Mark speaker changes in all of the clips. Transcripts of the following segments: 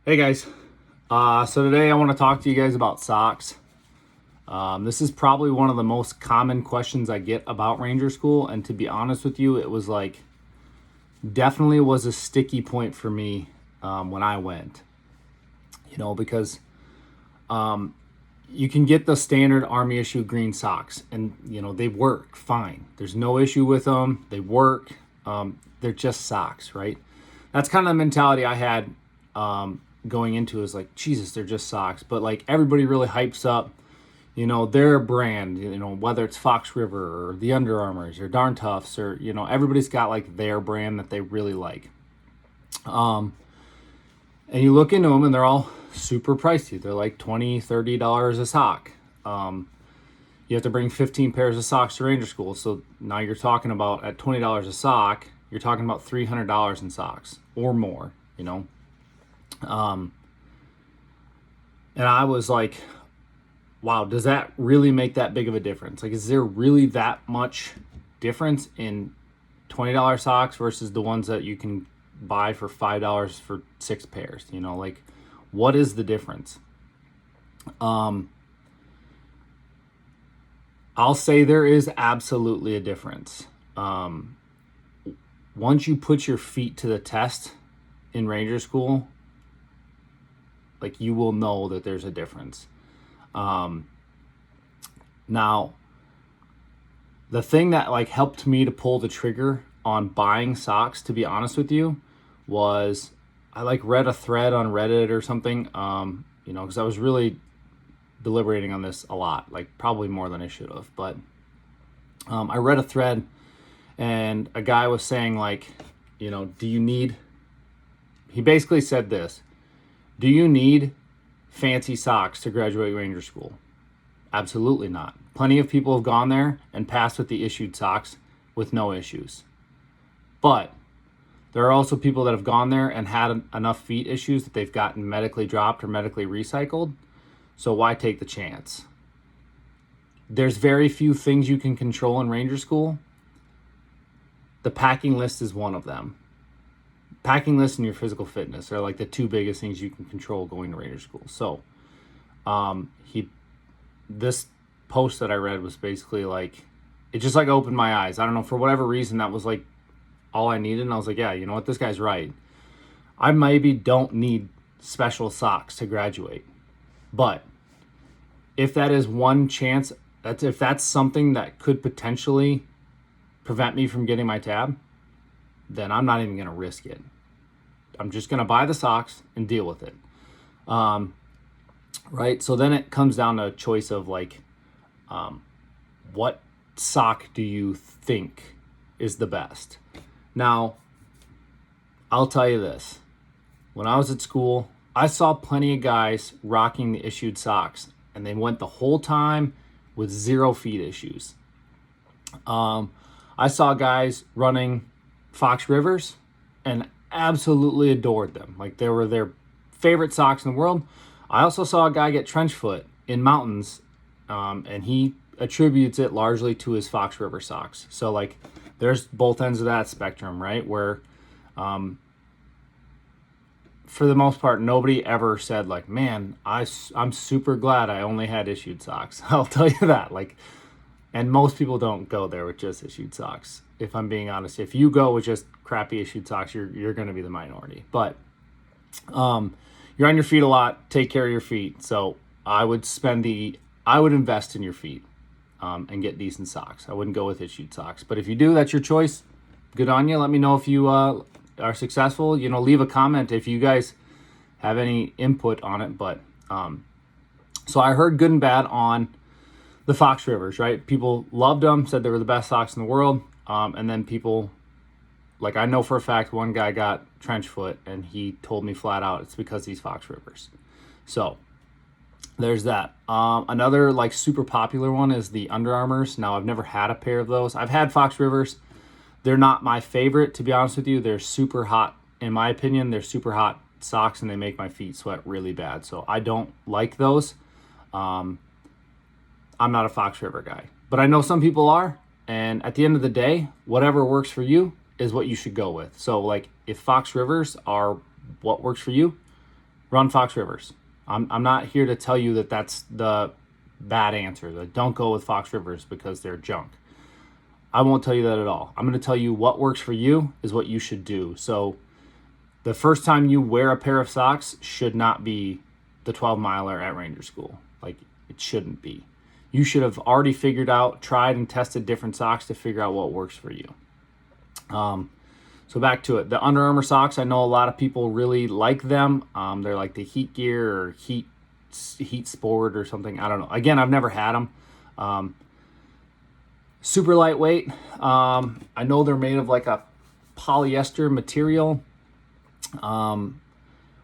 Speaker 1: Hey guys, so today I want to talk to you guys about socks. This is probably one of the most common questions I get about Ranger School, and to be honest with you, it was like definitely was a sticky point for me when I went. Because you can get the standard Army issue green socks, and they work fine. There's no issue with them. They work. They're just socks, right? That's kind of the mentality I had going into is like, Jesus, they're just socks. But like everybody really hypes up, their brand, whether it's Fox River or the Under Armours or Darn Toughs or, everybody's got like their brand that they really like. And you look into them and they're all super pricey. They're like $20, $30 a sock. You have to bring 15 pairs of socks to Ranger School. So now you're talking about at $20 a sock, you're talking about $300 in socks or more, and I was like, wow, does that really make that big of a difference? Like, is there really that much difference in $20 socks versus the ones that you can buy for $5 for 6 pairs? Like, what is the difference? I'll say there is absolutely a difference. Once you put your feet to the test in Ranger School, like, you will know that there's a difference. Now, the thing that like helped me to pull the trigger on buying socks, to be honest with you, was I like read a thread on Reddit or something, because I was really deliberating on this a lot, like probably more than I should have. But I read a thread and a guy was saying like, he basically said this: do you need fancy socks to graduate Ranger School? Absolutely not. Plenty of people have gone there and passed with the issued socks with no issues. But there are also people that have gone there and had enough feet issues that they've gotten medically dropped or medically recycled. So why take the chance? There's very few things you can control in Ranger School. The packing list is one of them. Packing list and your physical fitness are like the two biggest things you can control going to Ranger School. So this post that I read was basically like, it just like opened my eyes. I don't know, for whatever reason, that was like all I needed. And I was like, yeah, you know what, this guy's right. I maybe don't need special socks to graduate. But if that is one chance, if that's something that could potentially prevent me from getting my tab, then I'm not even going to risk it. I'm just going to buy the socks and deal with it. Right? So then it comes down to a choice of like, what sock do you think is the best? Now, I'll tell you this. When I was at school, I saw plenty of guys rocking the issued socks, and they went the whole time with 0 feet issues. I saw guys running Fox Rivers and absolutely adored them. Like, they were their favorite socks in the world. I also saw a guy get trench foot in mountains, and he attributes it largely to his Fox River socks. So like, there's both ends of that spectrum, right? Where for the most part, nobody ever said like, man, I'm super glad I only had issued socks. I'll tell you that. Like, and most people don't go there with just issued socks. If I'm being honest, if you go with just crappy issued socks, you're going to be the minority. But you're on your feet a lot. Take care of your feet. So I would invest in your feet and get decent socks. I wouldn't go with issued socks. But if you do, that's your choice. Good on you. Let me know if you are successful. Leave a comment if you guys have any input on it. But so I heard good and bad on the Fox Rivers, right? People loved them, said they were the best socks in the world. And then people, like, I know for a fact one guy got trench foot and he told me flat out it's because these Fox Rivers. So there's that. Another like super popular one is the Under Armours. Now, I've never had a pair of those. I've had Fox Rivers. They're not my favorite, to be honest with you. They're super hot. In my opinion, they're super hot socks and they make my feet sweat really bad. So I don't like those. I'm not a Fox River guy, but I know some people are. And at the end of the day, whatever works for you is what you should go with. So like, if Fox Rivers are what works for you, run Fox Rivers. I'm not here to tell you that that's the bad answer, that don't go with Fox Rivers because they're junk. I won't tell you that at all. I'm going to tell you what works for you is what you should do. So the first time you wear a pair of socks should not be the 12 miler at Ranger School. Like, it shouldn't be. You should have already figured out, tried and tested different socks to figure out what works for you. So back to it. The Under Armour socks, I know a lot of people really like them. They're like the Heat Gear or Heat Sport or something. I don't know. Again, I've never had them. Super lightweight. I know they're made of like a polyester material,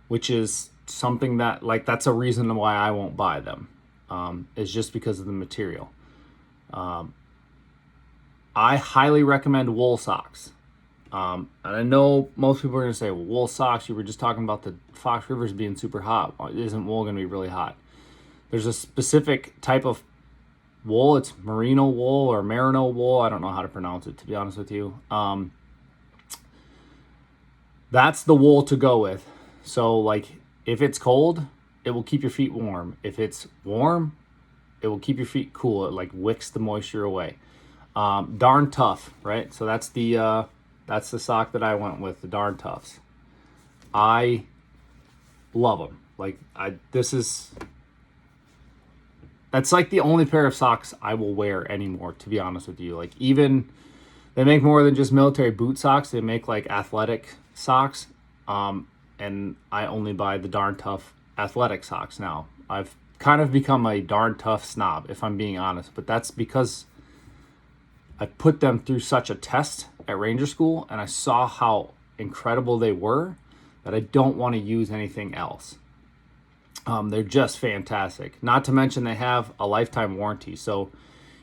Speaker 1: which is something that, like, that's a reason why I won't buy them, is just because of the material. I highly recommend wool socks. And I know most people are going to say, well, wool socks, you were just talking about the Fox Rivers being super hot. Isn't wool going to be really hot? There's a specific type of wool. It's merino wool or merino wool. I don't know how to pronounce it, to be honest with you. That's the wool to go with. So, like, if it's cold, it will keep your feet warm. If it's warm, it will keep your feet cool. It, like, wicks the moisture away. Darn Tough, right? So that's the sock that I went with, the Darn Toughs. I love them. Like, that's like the only pair of socks I will wear anymore, to be honest with you. Like, even they make more than just military boot socks. They make like athletic socks. And I only buy the Darn Tough athletic socks now. I've kind of become a Darn Tough snob, if I'm being honest, but that's because I put them through such a test at Ranger School and I saw how incredible they were that I don't want to use anything else. They're just fantastic. Not to mention they have a lifetime warranty. So,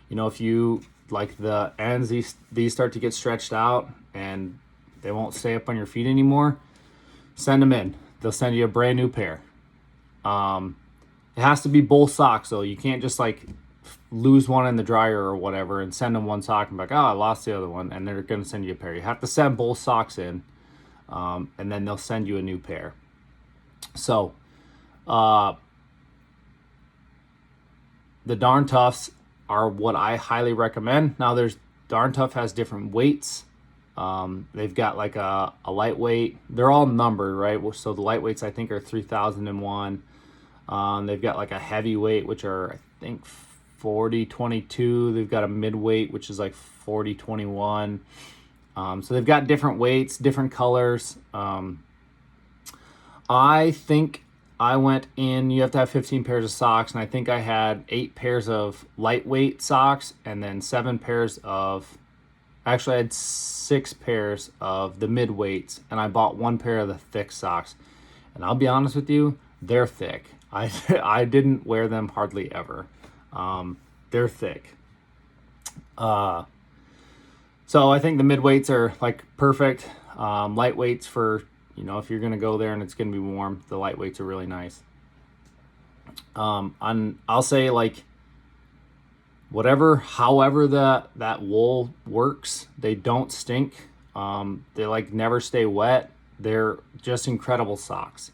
Speaker 1: you know, if you, like, the ends, these start to get stretched out and they won't stay up on your feet anymore, send them in. They'll send you a brand new pair. It has to be both socks, though. You can't just, like, lose one in the dryer or whatever and send them one sock and be like, oh, I lost the other one, and they're going to send you a pair. You have to send both socks in, and then they'll send you a new pair. So, the Darn Toughs are what I highly recommend. Now, Darn Tough has different weights. They've got like a lightweight. They're all numbered, right? So the lightweights, I think, are 3001. They've got like a heavyweight, which are, I think, 4022. They've got a midweight, which is like 4021. So they've got different weights, different colors. I think I went in, you have to have 15 pairs of socks, and I think I had 8 pairs of lightweight socks and then 7 pairs of, actually I had 6 pairs of the midweights, and I bought 1 pair of the thick socks. And I'll be honest with you, they're thick. I didn't wear them hardly ever. They're thick. So I think the midweights are like perfect. Lightweights for, you know, if you're going to go there and it's going to be warm, the lightweights are really nice. I'll say, like, however that wool works, they don't stink. They, like, never stay wet. They're just incredible socks.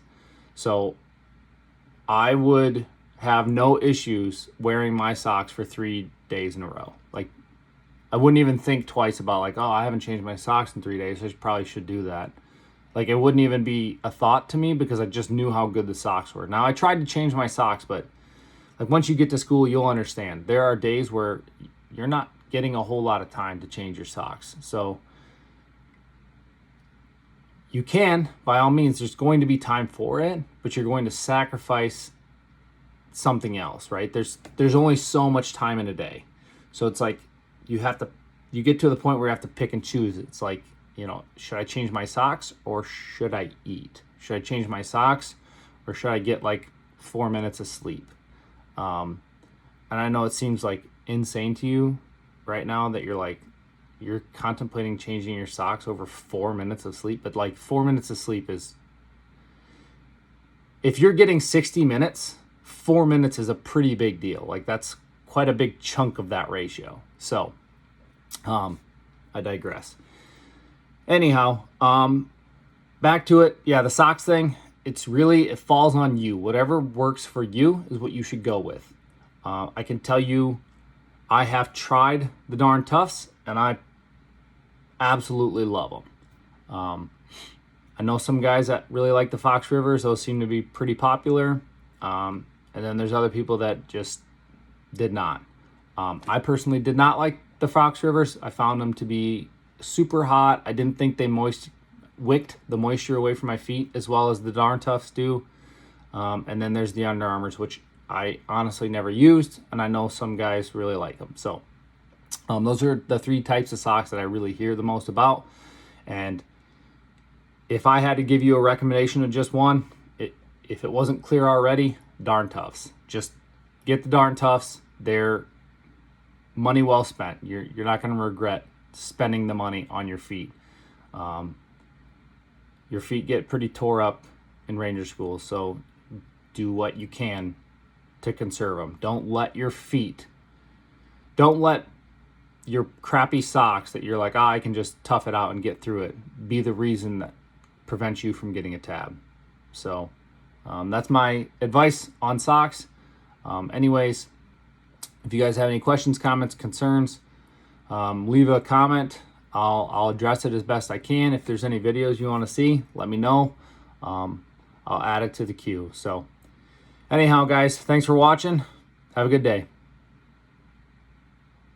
Speaker 1: So I would have no issues wearing my socks for 3 days in a row. Like, I wouldn't even think twice about, like, oh, I haven't changed my socks in 3 days. I probably should do that. Like, it wouldn't even be a thought to me because I just knew how good the socks were. Now, I tried to change my socks, but, like, once you get to school, you'll understand. There are days where you're not getting a whole lot of time to change your socks. So you can, by all means, there's going to be time for it, but you're going to sacrifice something else, right? There's only so much time in a day. So it's like you get to the point where you have to pick and choose. It's like, you know, should I change my socks or should I eat? Should I change my socks or should I get like 4 minutes of sleep? And I know it seems like insane to you right now that you're contemplating changing your socks over 4 minutes of sleep, but like 4 minutes of sleep is, if you're getting 60 minutes, 4 minutes is a pretty big deal. Like, that's quite a big chunk of that ratio. So, I digress. Anyhow, back to it. Yeah, the socks thing, it's really, it falls on you. Whatever works for you is what you should go with. I can tell you, I have tried the Darn Toughs, and I absolutely love them. I know some guys that really like the Fox Rivers. Those seem to be pretty popular. And then there's other people that just did not. I personally did not like the Fox Rivers. I found them to be super hot. I didn't think they wicked the moisture away from my feet as well as the Darn Toughs do. And then there's the Under Armours, which I honestly never used, and I know some guys really like them. So those are the 3 types of socks that I really hear the most about. And if I had to give you a recommendation of just one, if it wasn't clear already, Darn Toughs. Just get the Darn Toughs. They're money well spent. You're not going to regret spending the money on your feet. Your feet get pretty tore up in Ranger School, so do what you can to conserve them. Don't let your crappy socks that you're like, I can just tough it out and get through it, be the reason that prevents you from getting a tab. So that's my advice on socks. Anyways, if you guys have any questions, comments, concerns, leave a comment. I'll address it as best I can. If there's any videos you want to see, let me know. I'll add it to the queue. So anyhow, guys, thanks for watching. Have a good day.